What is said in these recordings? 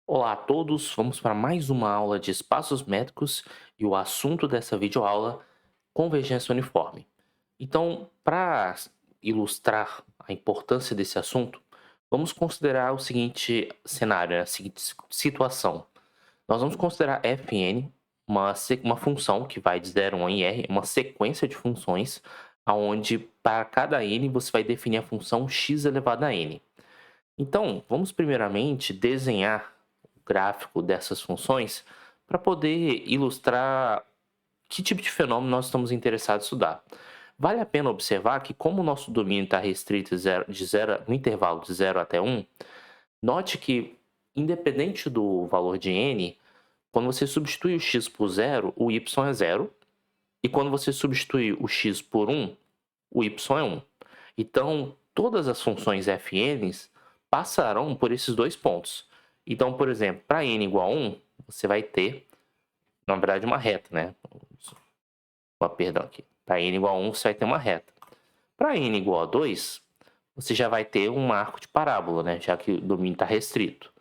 Olá a todos, vamos para mais uma aula de espaços métricos e o assunto dessa videoaula, convergência uniforme. Então, para ilustrar a importância desse assunto, vamos considerar o seguinte cenário, né, a seguinte situação. Nós vamos considerar fn uma função que vai de 0 a 1 em R, uma sequência de funções, onde para cada n você vai definir a função x elevado a n. Então, vamos primeiramente desenhar o gráfico dessas funções para poder ilustrar que tipo de fenômeno nós estamos interessados em estudar. Vale a pena observar que, como o nosso domínio está restrito no intervalo de 0 até 1, note que, independente do valor de n, quando você substitui o x por 0, o y é 0, e quando você substitui o x por 1, o y é 1. Então, todas as funções fn's passarão por esses dois pontos. Então, por exemplo, para n igual a 1, você vai ter, na verdade, uma reta, né? Perdão aqui. Para n igual a 1, você vai ter uma reta. Para n igual a 2, você já vai ter um arco de parábola, né? Já que o domínio está restrito.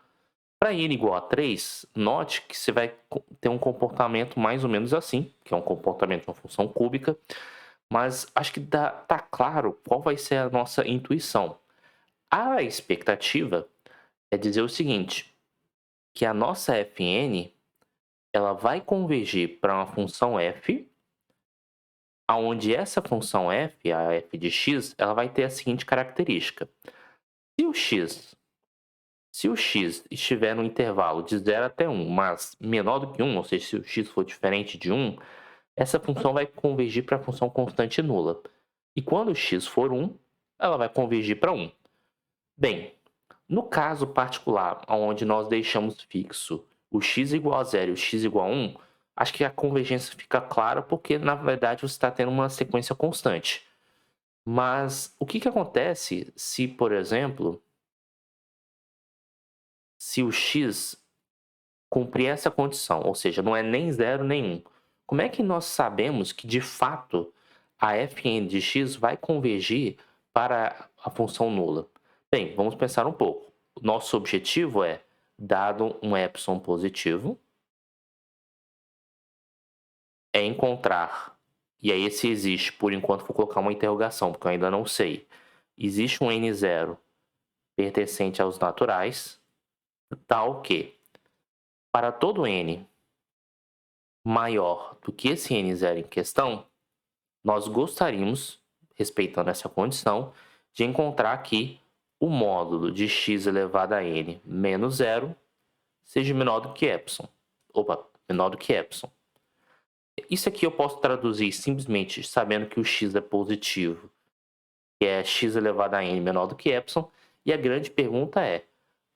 Para n igual a 3, note que você vai ter um comportamento mais ou menos assim, que é um comportamento de uma função cúbica, mas acho que tá claro qual vai ser a nossa intuição. A expectativa é dizer o seguinte, que a nossa fn ela vai convergir para uma função f, aonde essa função f, a f de x, ela vai ter a seguinte característica. Se o x estiver no intervalo de 0 até 1, mas menor do que 1, ou seja, se o x for diferente de 1, essa função vai convergir para a função constante nula. E quando o x for 1, ela vai convergir para 1. Bem, no caso particular, onde nós deixamos fixo o x igual a 0 e o x igual a 1, acho que a convergência fica clara porque, na verdade, você está tendo uma sequência constante. Mas o que acontece se, por exemplo, se o x cumprir essa condição, ou seja, não é nem 0 nem 1? Como é que nós sabemos que, de fato, a fn de x vai convergir para a função nula? Bem, vamos pensar um pouco. O nosso objetivo é, dado um epsilon positivo, é encontrar, e aí se existe, por enquanto vou colocar uma interrogação, porque eu ainda não sei, existe um n0 pertencente aos naturais, tal que, para todo n maior do que esse n0 em questão, nós gostaríamos, respeitando essa condição, de encontrar aqui o módulo de x elevado a n menos 0 seja menor do que epsilon. Opa, menor do que epsilon. Isso aqui eu posso traduzir simplesmente sabendo que o x é positivo, que é x elevado a n menor do que epsilon, e a grande pergunta é,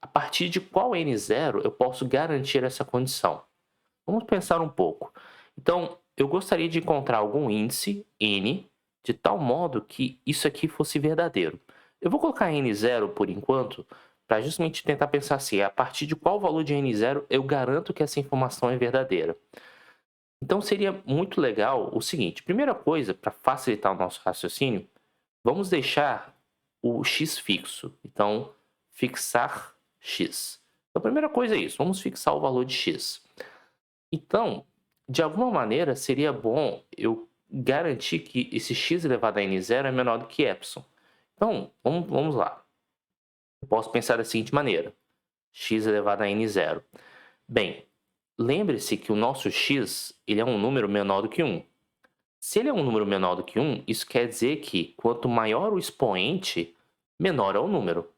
a partir de qual n0 eu posso garantir essa condição? Vamos pensar um pouco. Então, eu gostaria de encontrar algum índice, n, de tal modo que isso aqui fosse verdadeiro. Eu vou colocar n0 por enquanto, para justamente tentar pensar assim, a partir de qual valor de n0 eu garanto que essa informação é verdadeira. Então, seria muito legal o seguinte, primeira coisa, para facilitar o nosso raciocínio, vamos deixar o x fixo. Então, fixar x. Então, a primeira coisa é isso, vamos fixar o valor de x. Então, de alguma maneira, seria bom eu garantir que esse x elevado a n0 é menor do que epsilon. Então, vamos lá. Eu posso pensar da seguinte maneira. X elevado a n0. Bem, lembre-se que o nosso x ele é um número menor do que 1. Se ele é um número menor do que 1, isso quer dizer que quanto maior o expoente, menor é o número.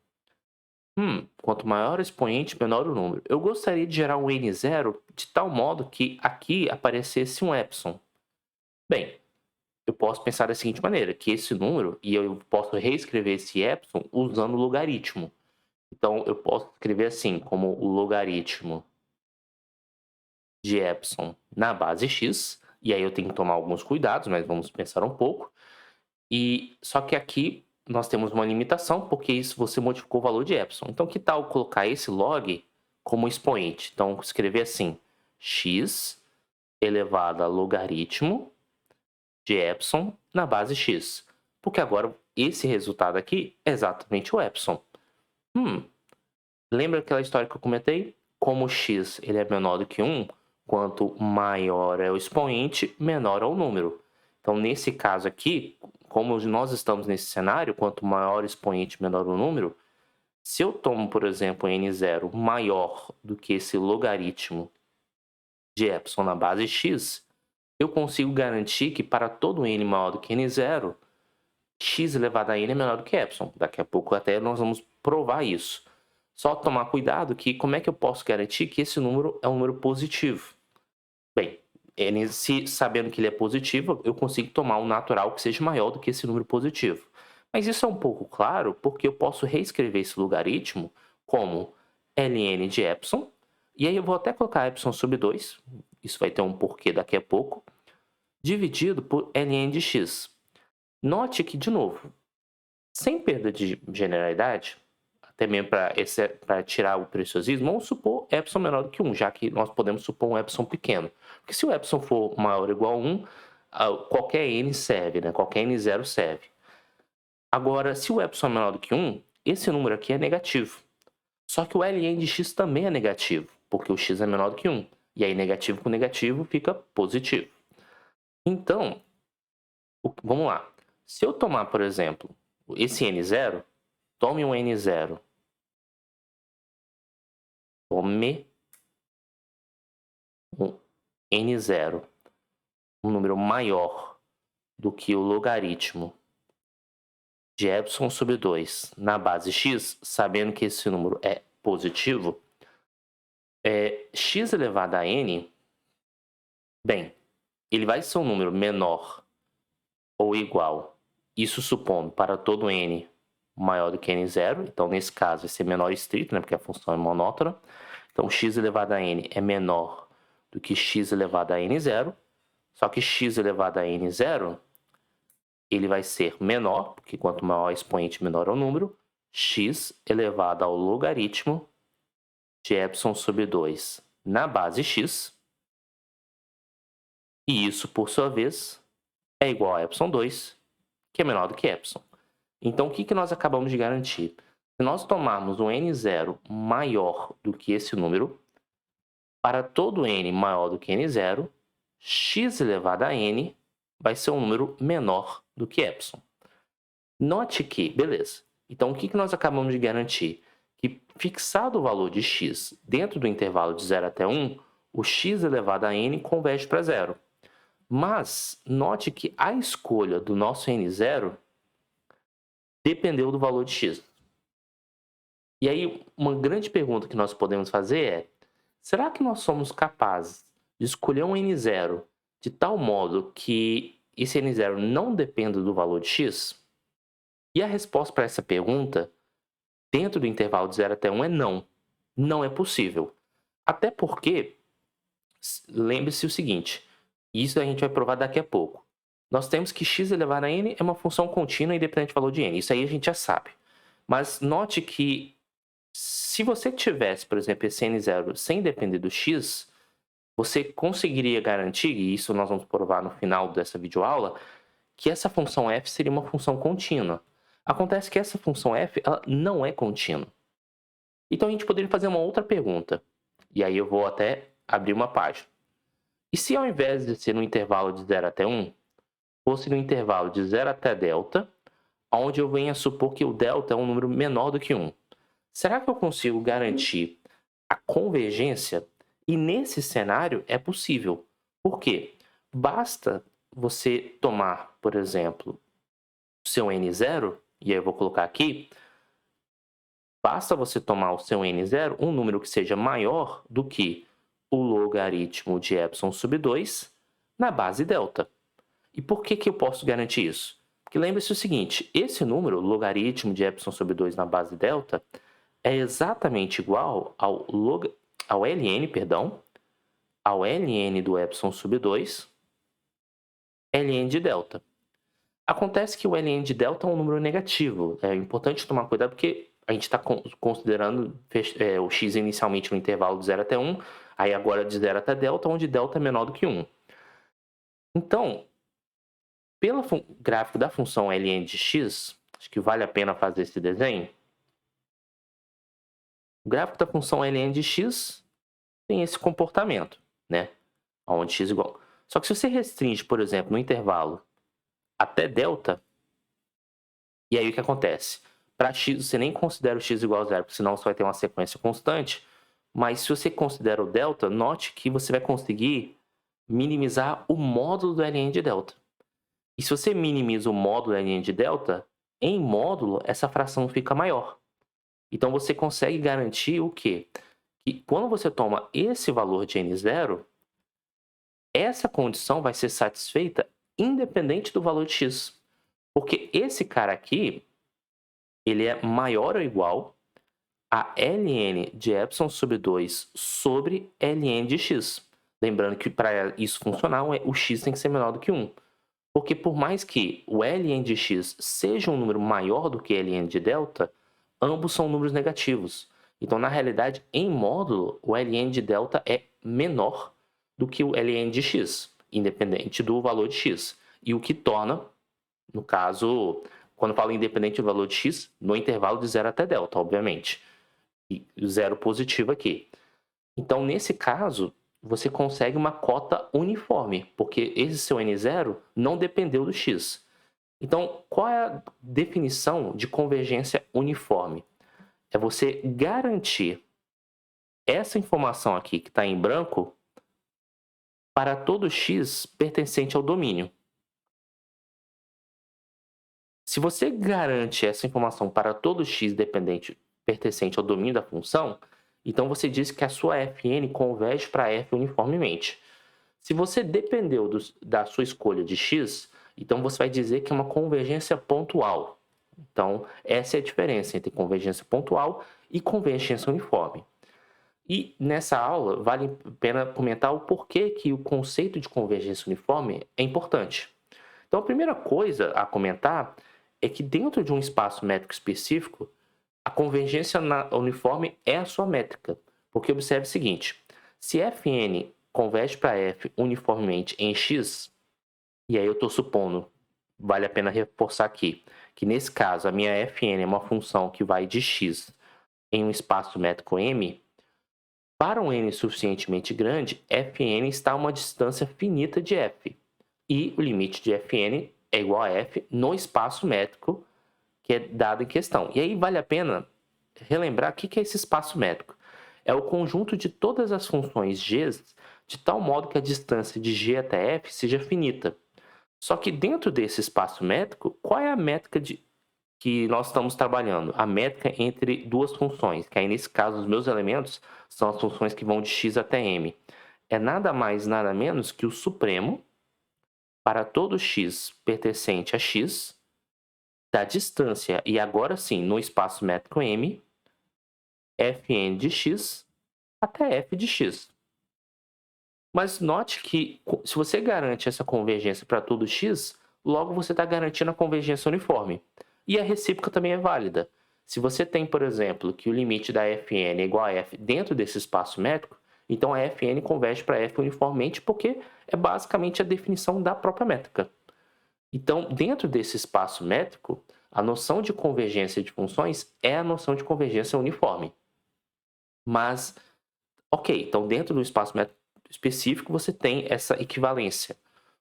Quanto maior o expoente, menor o número. Eu gostaria de gerar um n0 de tal modo que aqui aparecesse um epsilon. Bem, eu posso pensar da seguinte maneira, que esse número, e eu posso reescrever esse epsilon usando o logaritmo. Então, eu posso escrever assim, como o logaritmo de epsilon na base x, e aí eu tenho que tomar alguns cuidados, mas vamos pensar um pouco. E só que aqui nós temos uma limitação, porque isso você modificou o valor de epsilon. Então, que tal colocar esse log como expoente? Então, escrever assim, x elevado a logaritmo de epsilon na base x. Porque agora esse resultado aqui é exatamente o epsilon. Lembra aquela história que eu comentei? como x ele é menor do que 1, quanto maior é o expoente, menor é o número. Então, nesse caso aqui, como nós estamos nesse cenário, quanto maior o expoente, menor o número, se eu tomo, por exemplo, n0 maior do que esse logaritmo de epsilon na base x, eu consigo garantir que para todo n maior do que n0, x elevado a n é menor do que epsilon. Daqui a pouco até nós vamos provar isso. Só tomar cuidado que como é que eu posso garantir que esse número é um número positivo? Bem, sabendo que ele é positivo, eu consigo tomar um natural que seja maior do que esse número positivo. Mas isso é um pouco claro porque eu posso reescrever esse logaritmo como ln de epsilon, e aí eu vou até colocar epsilon sobre 2, isso vai ter um porquê daqui a pouco, dividido por ln de x. Note que, de novo, sem perda de generalidade, até mesmo para tirar o preciosismo, vamos supor epsilon menor do que 1, já que nós podemos supor um epsilon pequeno. Porque se o epsilon for maior ou igual a 1, qualquer n serve, né? Qualquer n0 serve. Agora, se o epsilon é menor do que 1, esse número aqui é negativo. Só que o ln de x também é negativo, porque o x é menor do que 1. E aí negativo com negativo fica positivo. Então, vamos lá. Se eu tomar, por exemplo, esse n0, tome um n0. Tome um n0, um número maior do que o logaritmo de epsilon sobre 2 na base x, sabendo que esse número é positivo, x elevado a n, bem, ele vai ser um número menor ou igual, isso supondo para todo n maior do que n0, então nesse caso vai ser menor estrito, né, porque a função é monótona, então x elevado a n é menor do que x elevado a n0, só que x elevado a n0, ele vai ser menor, porque quanto maior o expoente, menor é o número, x elevado ao logaritmo de epsilon sobre 2 na base x, e isso, por sua vez, é igual a epsilon 2, que é menor do que epsilon. Então, o que nós acabamos de garantir? Se nós tomarmos um n0 maior do que esse número, para todo n maior do que n0, x elevado a n vai ser um número menor do que epsilon. Note que, beleza, então o que nós acabamos de garantir? Que fixado o valor de x dentro do intervalo de 0 até 1, o x elevado a n converge para 0. Mas note que a escolha do nosso n0 dependeu do valor de x. E aí, uma grande pergunta que nós podemos fazer é: será que nós somos capazes de escolher um n0 de tal modo que esse n0 não dependa do valor de x? E a resposta para essa pergunta, dentro do intervalo de 0 até 1, é não. Não é possível. Até porque, lembre-se o seguinte, isso a gente vai provar daqui a pouco. Nós temos que x elevado a n é uma função contínua independente do valor de n. Isso aí a gente já sabe. Mas note que se você tivesse, por exemplo, esse n0 sem depender do x, você conseguiria garantir, e isso nós vamos provar no final dessa videoaula, que essa função f seria uma função contínua. Acontece que essa função f ela não é contínua. Então a gente poderia fazer uma outra pergunta. E aí eu vou até abrir uma página. E se ao invés de ser no intervalo de 0 até 1, fosse no intervalo de 0 até delta, onde eu venha supor que o delta é um número menor do que 1? Será que eu consigo garantir a convergência? E nesse cenário é possível. Por quê? Basta você tomar, por exemplo, o seu n0, e aí eu vou colocar aqui, basta você tomar o seu n0, um número que seja maior do que o logaritmo de epsilon sobre 2 na base delta. E por que eu posso garantir isso? Porque lembre-se o seguinte, esse número, logaritmo de epsilon sobre 2 na base delta, é exatamente igual ao ln do epsilon sobre 2, ln de delta. Acontece que o ln de delta é um número negativo. É importante tomar cuidado porque a gente está considerando o x inicialmente no intervalo de 0 até 1, aí agora de 0 até delta, onde delta é menor do que 1. Então, pelo gráfico da função ln de x, acho que vale a pena fazer esse desenho. O gráfico da função ln de x tem esse comportamento, né? Onde x igual. Só que se você restringe, por exemplo, no intervalo até delta, e aí o que acontece? Para x, você nem considera o x igual a zero, porque senão você vai ter uma sequência constante. Mas se você considera o delta, note que você vai conseguir minimizar o módulo do ln de delta. E se você minimiza o módulo ln de delta, em módulo, essa fração fica maior. Então, você consegue garantir o quê? Que quando você toma esse valor de n0, essa condição vai ser satisfeita independente do valor de x. Porque esse cara aqui, ele é maior ou igual a ln de epsilon sobre 2 sobre ln de x. Lembrando que para isso funcionar, o x tem que ser menor do que 1. Porque por mais que o ln de x seja um número maior do que ln de delta, ambos são números negativos. Então, na realidade, em módulo, o ln de delta é menor do que o ln de x, independente do valor de x. E o que torna, no caso, quando eu falo independente do valor de x, no intervalo de 0 até delta, obviamente. E 0 positivo aqui. Então, nesse caso, você consegue uma cota uniforme, porque esse seu n0 não dependeu do x. Então, qual é a definição de convergência uniforme? É você garantir essa informação aqui que está em branco para todo x pertencente ao domínio. Se você garante essa informação para todo x dependente pertencente ao domínio da função, então você diz que a sua Fn converge para F uniformemente. Se você dependeu da sua escolha de x, então você vai dizer que é uma convergência pontual. Então, essa é a diferença entre convergência pontual e convergência uniforme. E nessa aula, vale a pena comentar o porquê que o conceito de convergência uniforme é importante. Então, a primeira coisa a comentar é que dentro de um espaço métrico específico, a convergência uniforme é a sua métrica. Porque observe o seguinte, se Fn converge para F uniformemente em x, e aí eu estou supondo, vale a pena reforçar aqui, que nesse caso a minha Fn é uma função que vai de x em um espaço métrico M, para um n suficientemente grande, Fn está a uma distância finita de f. E o limite de Fn é igual a f no espaço métrico que é dado em questão. E aí vale a pena relembrar o que é esse espaço métrico. É o conjunto de todas as funções g de tal modo que a distância de g até f seja finita. Só que dentro desse espaço métrico, qual é a métrica que nós estamos trabalhando? A métrica entre duas funções, que aí nesse caso os meus elementos são as funções que vão de x até m. É nada mais, nada menos que o supremo para todo x pertencente a x da distância, e agora sim, no espaço métrico M, Fn de x até f de x. Mas note que se você garante essa convergência para todo x, logo você está garantindo a convergência uniforme. E a recíproca também é válida. Se você tem, por exemplo, que o limite da Fn é igual a f dentro desse espaço métrico, então a Fn converge para f uniformemente, porque é basicamente a definição da própria métrica. Então, dentro desse espaço métrico, a noção de convergência de funções é a noção de convergência uniforme. Mas, ok, então dentro do espaço métrico específico você tem essa equivalência.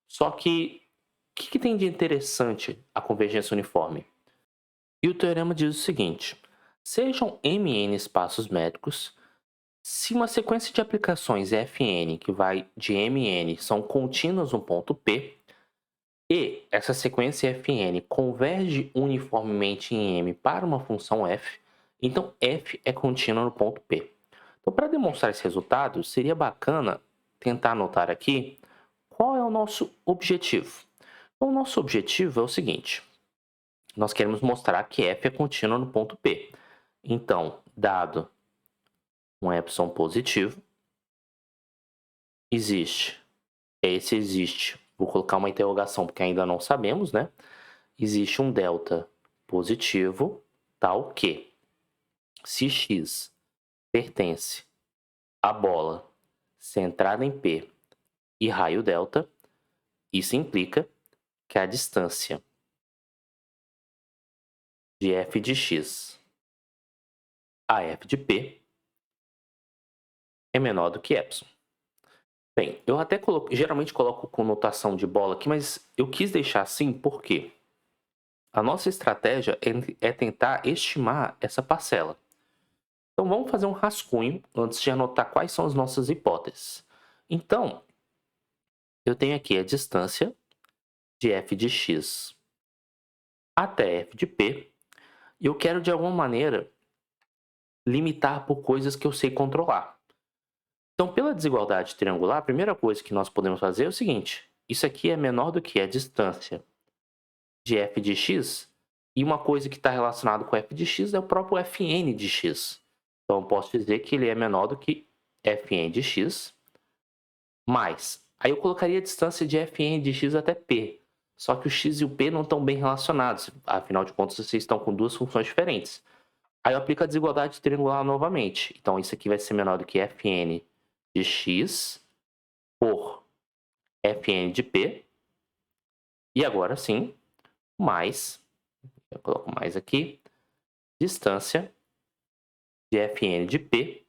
Só que, o que tem de interessante a convergência uniforme? E o teorema diz o seguinte, sejam mn espaços métricos, se uma sequência de aplicações Fn, que vai de Mn, são contínuas no ponto P, e essa sequência Fn converge uniformemente em M para uma função f, então f é contínua no ponto P. Então, para demonstrar esse resultado, seria bacana tentar anotar aqui qual é o nosso objetivo. Então, o nosso objetivo é o seguinte, nós queremos mostrar que f é contínua no ponto P. Então, dado um epsilon positivo, existe, vou colocar uma interrogação porque ainda não sabemos, né? Existe um delta positivo, tal que, se x pertence à bola centrada em P e raio delta, isso implica que a distância de f de x a f de P é menor do que epsilon. Bem, eu até geralmente coloco com notação de bola aqui, mas eu quis deixar assim porque a nossa estratégia é tentar estimar essa parcela. Então vamos fazer um rascunho antes de anotar quais são as nossas hipóteses. Então, eu tenho aqui a distância de f de x até f de p, e eu quero de alguma maneira limitar por coisas que eu sei controlar. Então, pela desigualdade triangular, a primeira coisa que nós podemos fazer é o seguinte: isso aqui é menor do que a distância de f de x, e uma coisa que está relacionada com f de x é o próprio fn de x. Então, eu posso dizer que ele é menor do que fn de x, mais. Aí eu colocaria a distância de fn de x até p. Só que o x e o p não estão bem relacionados, afinal de contas, vocês estão com duas funções diferentes. Aí eu aplico a desigualdade triangular novamente. Então, isso aqui vai ser menor do que fn de x por fn de p. E agora sim, mais, eu coloco mais aqui, distância de fn de p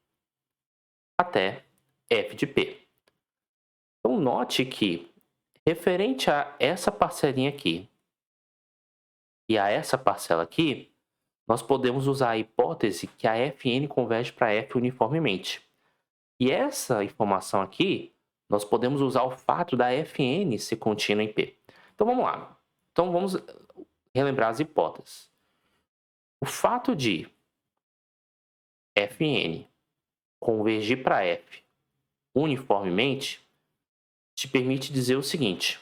até f de p. Então, note que, referente a essa parcelinha aqui e a essa parcela aqui, nós podemos usar a hipótese que a fn converge para f uniformemente. E essa informação aqui, nós podemos usar o fato da fn ser contínua em P. Então vamos lá. Então vamos relembrar as hipóteses. O fato de fn convergir para f uniformemente te permite dizer o seguinte: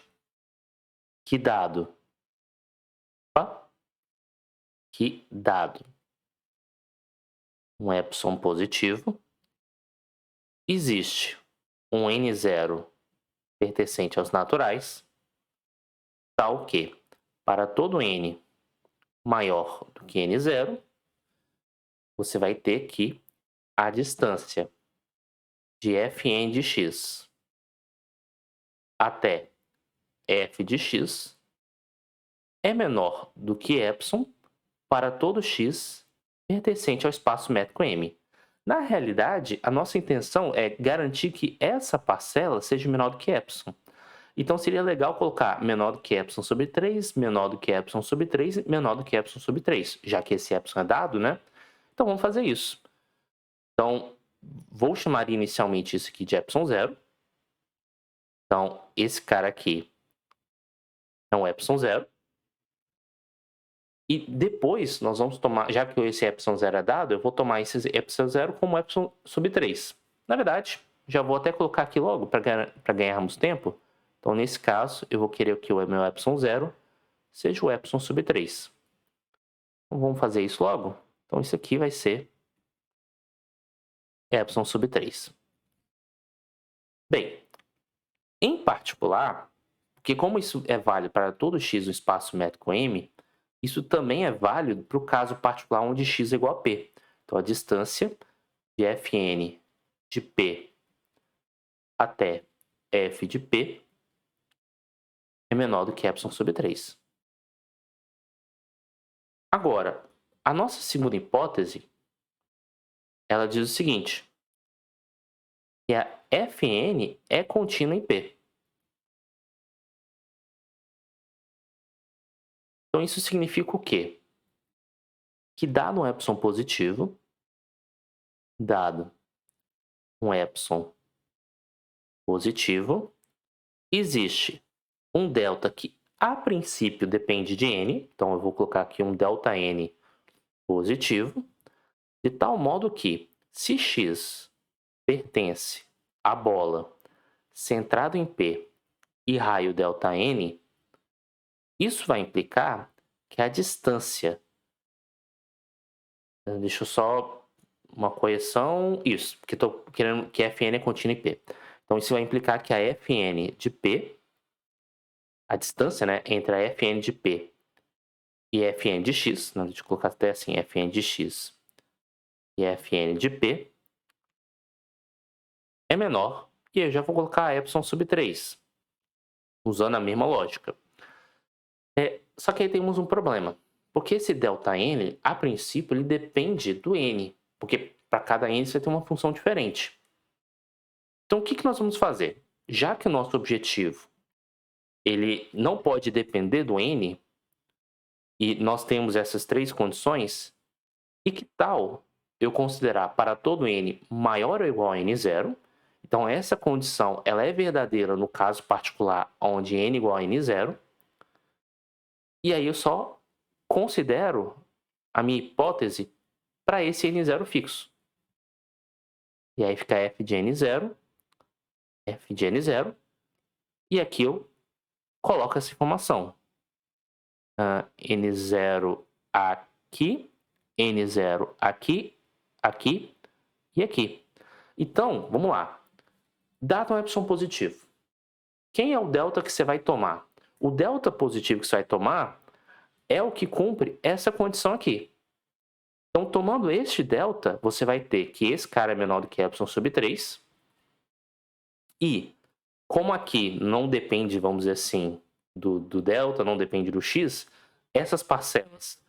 que dado, opa, que dado um epsilon positivo, existe um n0 pertencente aos naturais, tal que, para todo n maior do que n0, você vai ter que a distância de fn de x até f de x é menor do que epsilon para todo x pertencente ao espaço métrico M. Na realidade, a nossa intenção é garantir que essa parcela seja menor do que epsilon. Então, seria legal colocar menor do que epsilon sobre 3, menor do que epsilon sobre 3 e menor do que epsilon sobre 3, já que esse epsilon é dado, né? Então, vamos fazer isso. Então, vou chamar inicialmente isso aqui de epsilon 0. Então, esse cara aqui é um epsilon 0. E depois, nós vamos tomar, já que esse epsilon 0 é dado, eu vou tomar esse epsilon 0 como epsilon sobre 3. Na verdade, já vou até colocar aqui logo para ganharmos tempo. Então, nesse caso, eu vou querer que o meu epsilon 0 seja o epsilon sobre 3. Então, vamos fazer isso logo? Então, isso aqui vai ser epsilon sobre 3. Bem, em particular, porque como isso é válido para todo x no espaço métrico M, isso também é válido para o caso particular onde x é igual a p. Então, a distância de fn de p até f de p é menor do que epsilon sobre 3. Agora, a nossa segunda hipótese, ela diz o seguinte, que a fn é contínua em p. Então, isso significa o quê? Que dado um epsilon positivo, dado um epsilon positivo, existe um delta que, a princípio, depende de n. Então, eu vou colocar aqui um delta n positivo, de tal modo que, se x pertence à bola centrado em P e raio ΔN, isso vai implicar que a distância... Deixa eu só... uma correção... Isso, porque estou querendo que Fn é contínua em P. Então, isso vai implicar que a Fn de P, a distância, né, entre a Fn de P e Fn de x, não, deixa eu colocar até assim, Fn de x e Fn de P, é menor, e eu já vou colocar epsilon sobre 3, usando a mesma lógica. Só que aí temos um problema, porque esse ΔN, a princípio, ele depende do n, porque para cada n você tem uma função diferente. Então, o que nós vamos fazer? Já que o nosso objetivo ele não pode depender do n, e nós temos essas três condições, e que tal eu considerar para todo n maior ou igual a n0? Então, essa condição ela é verdadeira no caso particular onde n igual a n0. E aí eu só considero a minha hipótese para esse n0 fixo. E aí fica f de n0, f de n0. E aqui eu coloco essa informação. N0 aqui, N0 aqui, aqui e aqui. Então, vamos lá. Dado um epsilon positivo, quem é o delta que você vai tomar? O delta positivo que você vai tomar é o que cumpre essa condição aqui. Então, tomando este delta, você vai ter que esse cara é menor do que epsilon sobre 3. E, como aqui não depende, vamos dizer assim, do delta, não depende do x, essas parcelas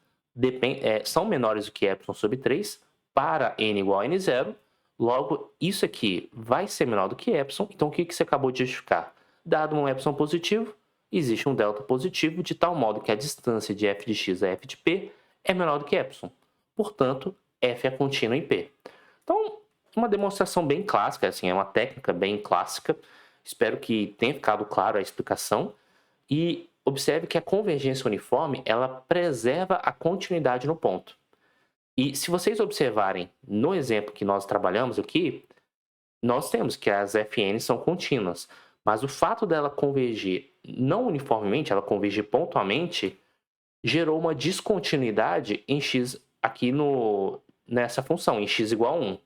são menores do que epsilon sobre 3 para n igual a n0. Logo, isso aqui vai ser menor do que epsilon. Então, o que você acabou de justificar? Dado um epsilon positivo, existe um delta positivo de tal modo que a distância de f de x a f de p é menor do que epsilon. Portanto, f é contínua em p. Então, uma demonstração bem clássica, assim, é uma técnica bem clássica. Espero que tenha ficado claro a explicação. E observe que a convergência uniforme, ela preserva a continuidade no ponto. E se vocês observarem no exemplo que nós trabalhamos aqui, nós temos que as Fn são contínuas. Mas o fato dela convergir não uniformemente, ela convergir pontualmente, gerou uma descontinuidade em x aqui nessa função, em x igual a 1.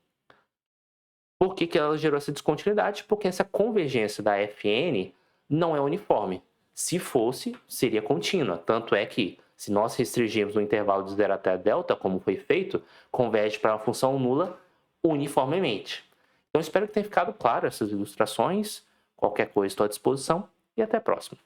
Por que ela gerou essa descontinuidade? Porque essa convergência da Fn não é uniforme. Se fosse, seria contínua. Tanto é que, se nós restringirmos no intervalo de 0 até delta, como foi feito, converge para uma função nula uniformemente. Então, espero que tenha ficado claro essas ilustrações. Qualquer coisa, estou à disposição. E até a próxima.